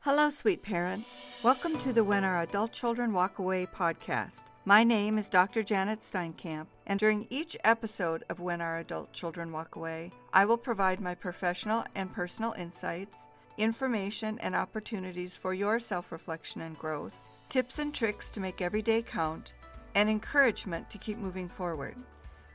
Hello, sweet parents. Welcome to the When Our Adult Children Walk Away podcast. My name is Dr. Janet Steinkamp, and during each episode of When Our Adult Children Walk Away, I will provide my professional and personal insights, information and opportunities for your self-reflection and growth, tips and tricks to make every day count, and encouragement to keep moving forward.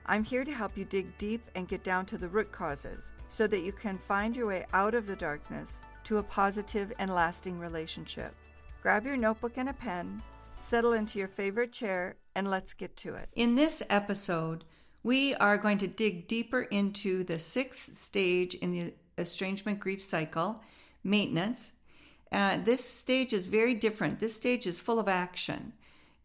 I'm here to help you dig deep and get down to the root causes so that you can find your way out of the darkness to a positive and lasting relationship. Grab your notebook and a pen, settle into your favorite chair, and let's get to it. In this episode, we are going to dig deeper into the sixth stage in the estrangement grief cycle, maintenance. This stage is very different. This stage is full of action.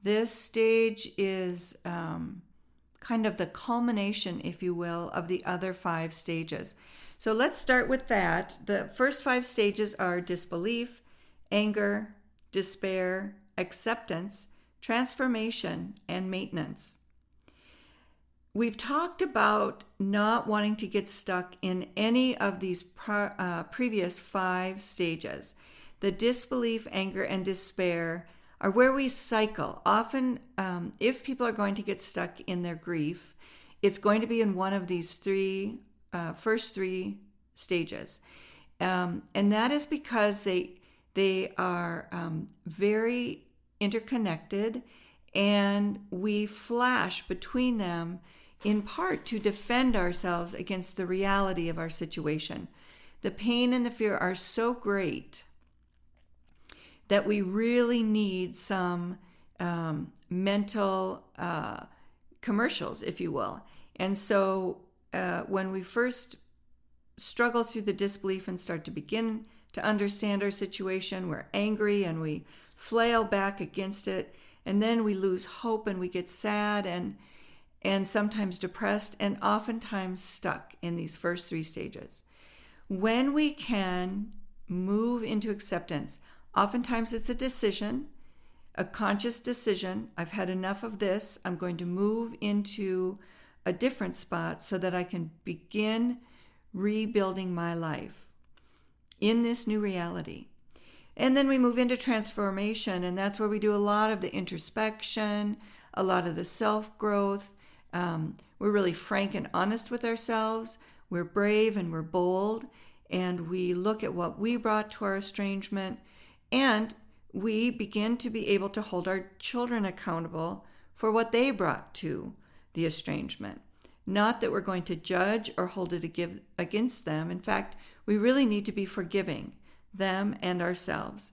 This stage is kind of the culmination, if you will, of the other 5 stages. So let's start with that. The first 5 stages are disbelief, anger, despair, acceptance, transformation, and maintenance. We've talked about not wanting to get stuck in any of these previous 5 stages. The disbelief, anger, and despair are where we cycle. Often, if people are going to get stuck in their grief, it's going to be in one of these first 3 stages. And that is because they are very interconnected, and we flash between them in part to defend ourselves against the reality of our situation. The pain and the fear are so great that we really need some mental commercials, if you will. And so when we first struggle through the disbelief and start to begin to understand our situation, we're angry and we flail back against it, and then we lose hope and we get sad and sometimes depressed and oftentimes stuck in these first 3 stages. When we can move into acceptance, oftentimes it's a decision, a conscious decision. I've had enough of this. I'm going to move into a different spot so that I can begin rebuilding my life in this new reality. And then we move into transformation, and that's where we do a lot of the introspection, a lot of the self-growth. We're really frank and honest with ourselves. We're brave and we're bold, and we look at what we brought to our estrangement, and we begin to be able to hold our children accountable for what they brought to the estrangement. Not that we're going to judge or hold it against them. In fact, we really need to be forgiving them and ourselves.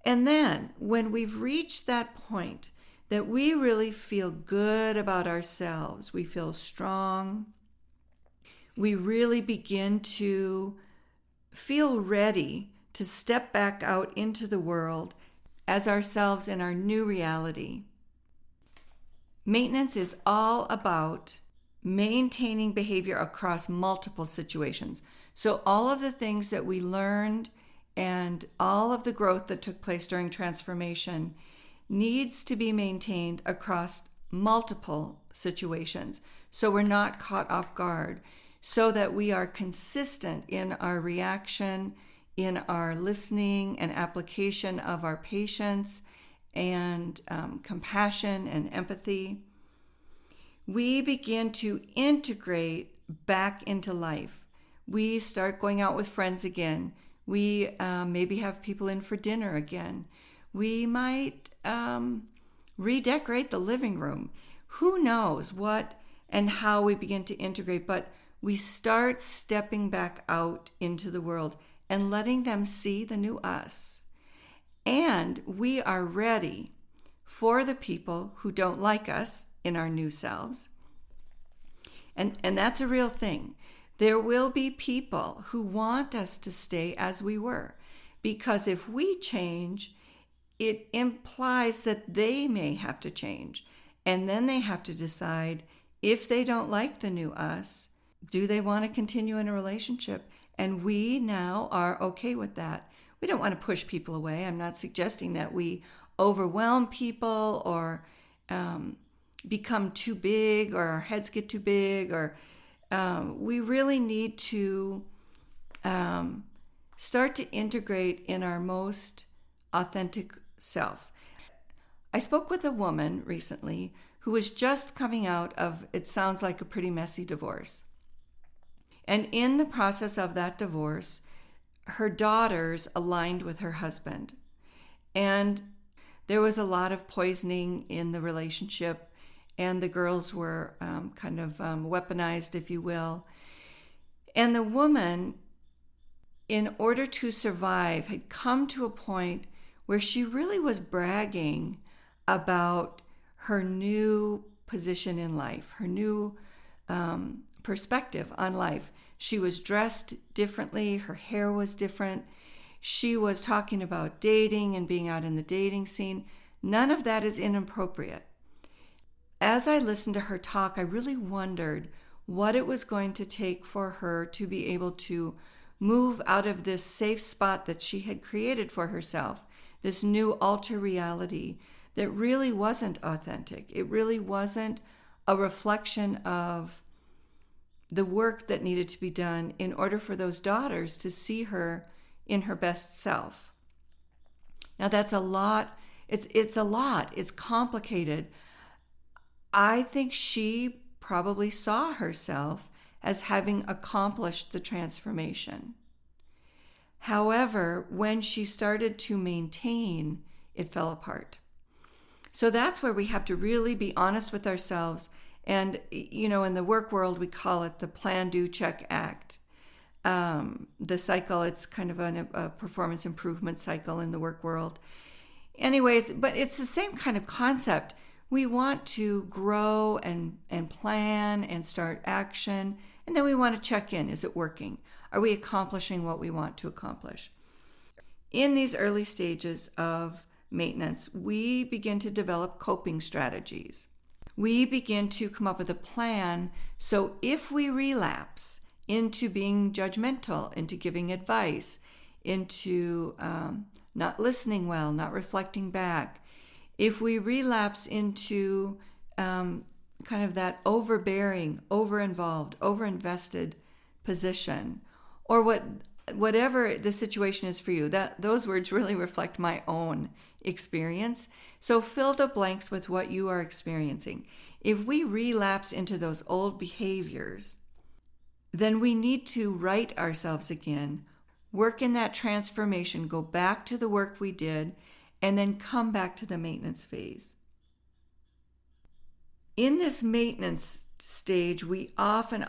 And then when we've reached that point that we really feel good about ourselves, we feel strong, we really begin to feel ready to step back out into the world as ourselves in our new reality. Maintenance is all about maintaining behavior across multiple situations. So all of the things that we learned and all of the growth that took place during transformation needs to be maintained across multiple situations, so we're not caught off guard, so that we are consistent in our reaction, in our listening and application of our patience and compassion and empathy. We begin to integrate back into life. We start going out with friends again. We maybe have people in for dinner again. We might redecorate the living room. Who knows what and how we begin to integrate, but we start stepping back out into the world and letting them see the new us. And we are ready for the people who don't like us in our new selves. And that's a real thing. There will be people who want us to stay as we were, because if we change, it implies that they may have to change. And then they have to decide, if they don't like the new us, do they want to continue in a relationship? And we now are okay with that. We don't want to push people away. I'm not suggesting that we overwhelm people or become too big, or our heads get too big, or we really need to start to integrate in our most authentic self. I spoke with a woman recently who was just coming out of, it sounds like, a pretty messy divorce. And in the process of that divorce, her daughters aligned with her husband. And there was a lot of poisoning in the relationship, and the girls were weaponized, if you will. And the woman, in order to survive, had come to a point where she really was bragging about her new position in life, her new perspective on life. She was dressed differently, her hair was different. She was talking about dating and being out in the dating scene. None of that is inappropriate. As I listened to her talk, I really wondered what it was going to take for her to be able to move out of this safe spot that she had created for herself, this new alter reality that really wasn't authentic. It really wasn't a reflection of the work that needed to be done in order for those daughters to see her in her best self. Now that's a lot. It's a lot. It's complicated. I think she probably saw herself as having accomplished the transformation. However, when she started to maintain, it fell apart. So that's where we have to really be honest with ourselves. And, in the work world, we call it the plan, do, check, act. The cycle, it's kind of a performance improvement cycle in the work world. Anyways, but it's the same kind of concept. We want to grow and plan and start action, and then we want to check in. Is it working? Are we accomplishing what we want to accomplish? In these early stages of maintenance, we begin to develop coping strategies. We begin to come up with a plan. So if we relapse into being judgmental, into giving advice, into not listening well, not reflecting back, if we relapse into kind of that overbearing, over-involved, over-invested position, or whatever the situation is for you, those words really reflect my own experience. So fill the blanks with what you are experiencing. If we relapse into those old behaviors, then we need to right ourselves again, work in that transformation, go back to the work we did, and then come back to the maintenance phase. In this maintenance stage, we often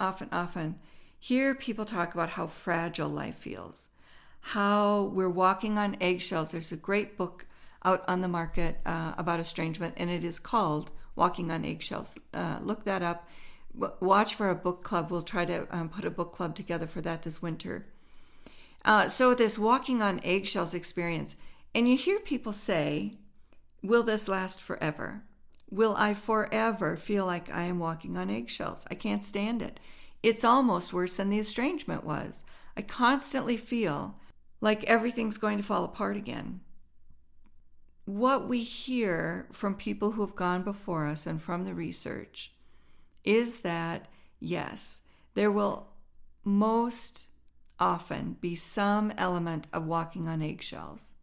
hear people talk about how fragile life feels, how we're walking on eggshells. There's a great book out on the market about estrangement, and it is called Walking on Eggshells. Look that up. Watch for a book club. We'll try to put a book club together for that this winter. So this walking on eggshells experience, and you hear people say, will this last forever? Will I forever feel like I am walking on eggshells? I can't stand it. It's almost worse than the estrangement was. I constantly feel like everything's going to fall apart again. What we hear from people who have gone before us and from the research is that, yes, there will most often be some element of walking on eggshells.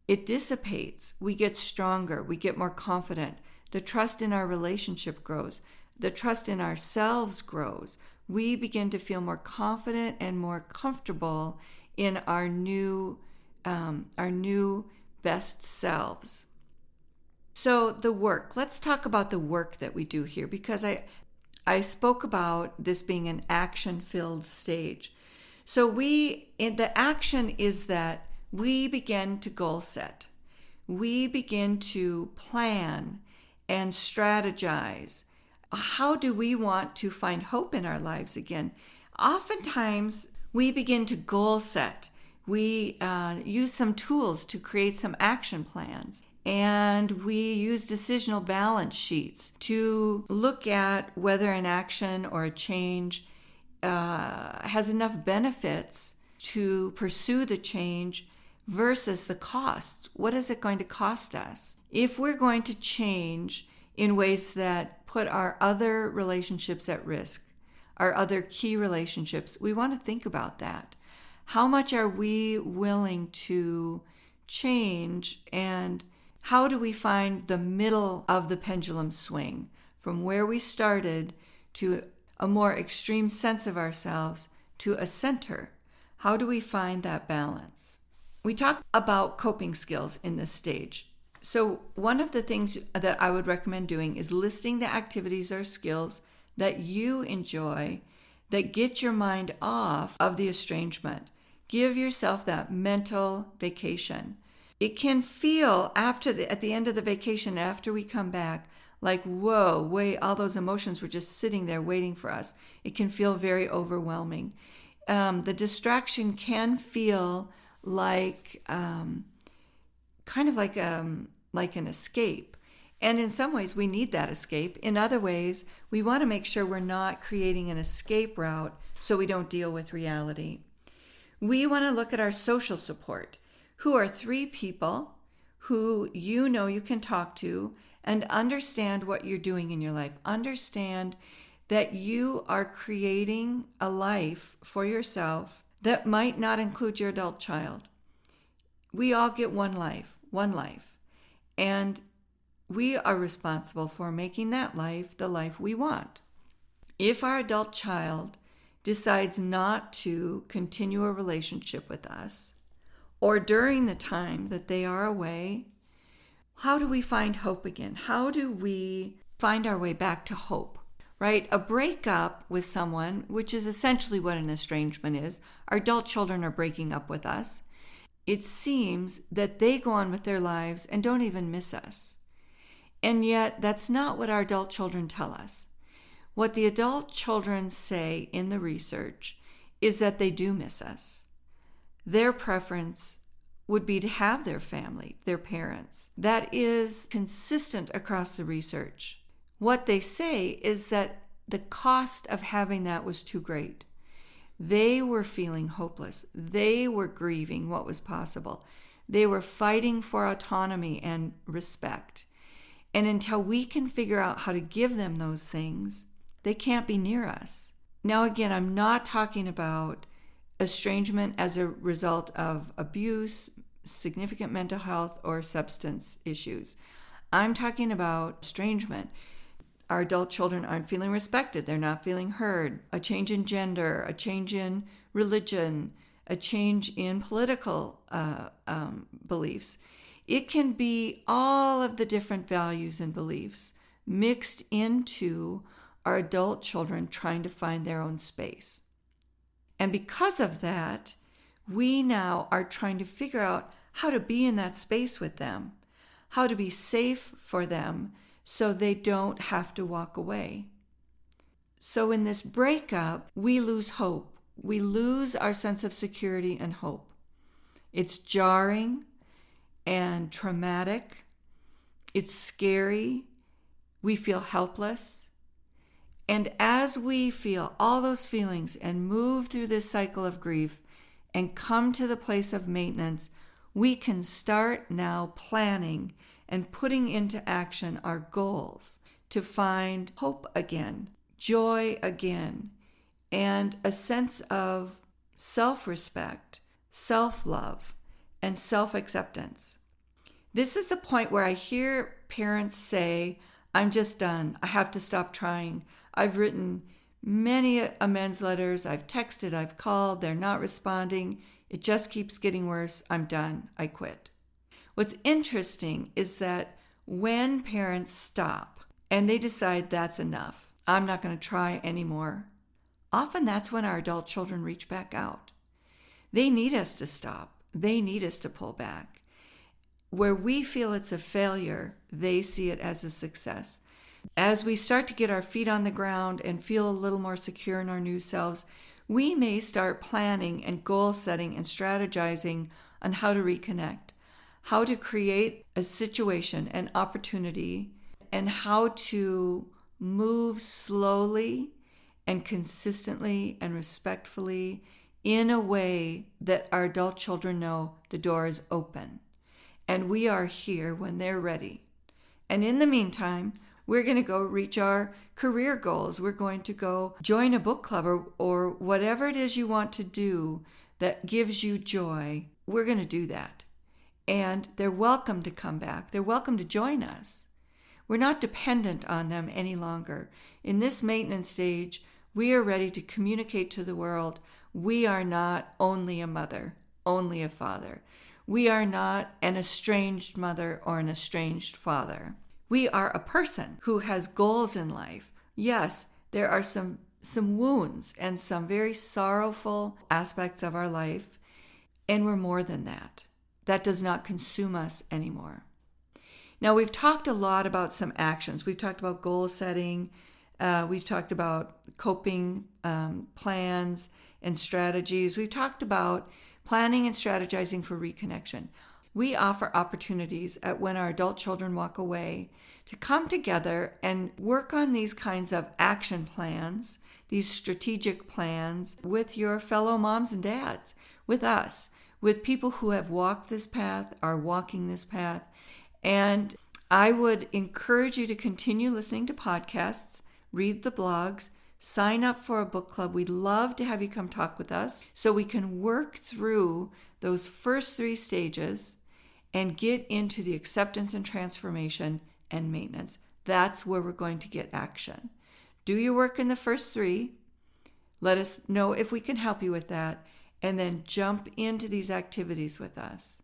It dissipates. We get stronger. We get more confident. The trust in our relationship grows. The trust in ourselves grows. We begin to feel more confident and more comfortable in our new best selves. So the work. Let's talk about the work that we do here, because I spoke about this being an action-filled stage. So the action is that we begin to goal set. We begin to plan and strategize. How do we want to find hope in our lives again? Oftentimes, we begin to goal set. We use some tools to create some action plans. And we use decisional balance sheets to look at whether an action or a change has enough benefits to pursue the change versus the costs. What is it going to cost us? If we're going to change in ways that put our other relationships at risk, our other key relationships, we want to think about that. How much are we willing to change, and how do we find the middle of the pendulum swing from where we started to a more extreme sense of ourselves to a center? How do we find that balance? We talk about coping skills in this stage. So one of the things that I would recommend doing is listing the activities or skills that you enjoy that get your mind off of the estrangement. Give yourself that mental vacation. It can feel at the end of the vacation, after we come back, like, whoa, wait, all those emotions were just sitting there waiting for us. It can feel very overwhelming. The distraction can feel like kind of like an escape. And in some ways, we need that escape. In other ways, we want to make sure we're not creating an escape route so we don't deal with reality. We want to look at our social support. Who are 3 people who you know you can talk to and understand what you're doing in your life. Understand that you are creating a life for yourself that might not include your adult child. We all get one life. And we are responsible for making that life the life we want. If our adult child decides not to continue a relationship with us, or during the time that they are away, how do we find hope again? How do we find our way back to hope, right? A breakup with someone, which is essentially what an estrangement is. Our adult children are breaking up with us. It seems that they go on with their lives and don't even miss us. And yet, that's not what our adult children tell us. What the adult children say in the research is that they do miss us. Their preference would be to have their family, their parents. That is consistent across the research. What they say is that the cost of having that was too great. They were feeling hopeless. They were grieving what was possible. They were fighting for autonomy and respect. And until we can figure out how to give them those things, they can't be near us. Now, again, I'm not talking about estrangement as a result of abuse, significant mental health, or substance issues. I'm talking about estrangement. Our adult children aren't feeling respected. They're not feeling heard. A change in gender, a change in religion, a change in political beliefs. It can be all of the different values and beliefs mixed into our adult children trying to find their own space. And because of that, we now are trying to figure out how to be in that space with them, how to be safe for them so they don't have to walk away. So in this breakup, we lose hope. We lose our sense of security and hope. It's jarring and traumatic. It's scary. We feel helpless. And as we feel all those feelings and move through this cycle of grief and come to the place of maintenance, we can start now planning and putting into action our goals to find hope again, joy again, and a sense of self-respect, self-love, and self-acceptance. This is a point where I hear parents say, I'm just done. I have to stop trying. I've written many amends letters. I've texted, I've called. They're not responding. It just keeps getting worse. I'm done. I quit. What's interesting is that when parents stop and they decide that's enough, I'm not going to try anymore, often that's when our adult children reach back out. They need us to stop. They need us to pull back. Where we feel it's a failure, they see it as a success. As we start to get our feet on the ground and feel a little more secure in our new selves, we may start planning and goal setting and strategizing on how to reconnect, how to create a situation, an opportunity, and how to move slowly and consistently and respectfully in a way that our adult children know the door is open and we are here when they're ready. And in the meantime, we're going to go reach our career goals. We're going to go join a book club or whatever it is you want to do that gives you joy, we're going to do that. And they're welcome to come back. They're welcome to join us. We're not dependent on them any longer. In this maintenance stage, we are ready to communicate to the world. We are not only a mother, only a father. We are not an estranged mother or an estranged father. We are a person who has goals in life. Yes, there are some wounds and some very sorrowful aspects of our life, and we're more than that. That does not consume us anymore. Now, we've talked a lot about some actions. We've talked about goal setting. We've talked about coping plans and strategies. We've talked about planning and strategizing for reconnection. We offer opportunities at When Our Adult Children Walk Away to come together and work on these kinds of action plans, these strategic plans with your fellow moms and dads, with us, with people who have walked this path, are walking this path. And I would encourage you to continue listening to podcasts, read the blogs, sign up for a book club. We'd love to have you come talk with us so we can work through those first 3 stages and get into the acceptance and transformation and maintenance. That's where we're going to get action. Do your work in the first 3. Let us know if we can help you with that, and then jump into these activities with us.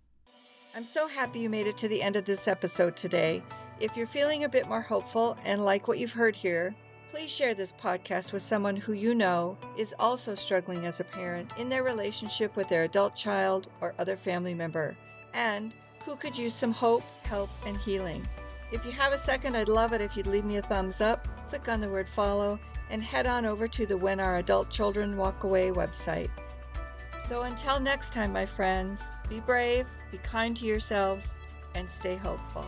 I'm so happy you made it to the end of this episode today. If you're feeling a bit more hopeful and like what you've heard here, please share this podcast with someone who you know is also struggling as a parent in their relationship with their adult child or other family member, and who could use some hope, help, and healing. If you have a second, I'd love it if you'd leave me a thumbs up, click on the word follow, and head on over to the When Our Adult Children Walk Away website. So until next time, my friends, be brave, be kind to yourselves, and stay hopeful.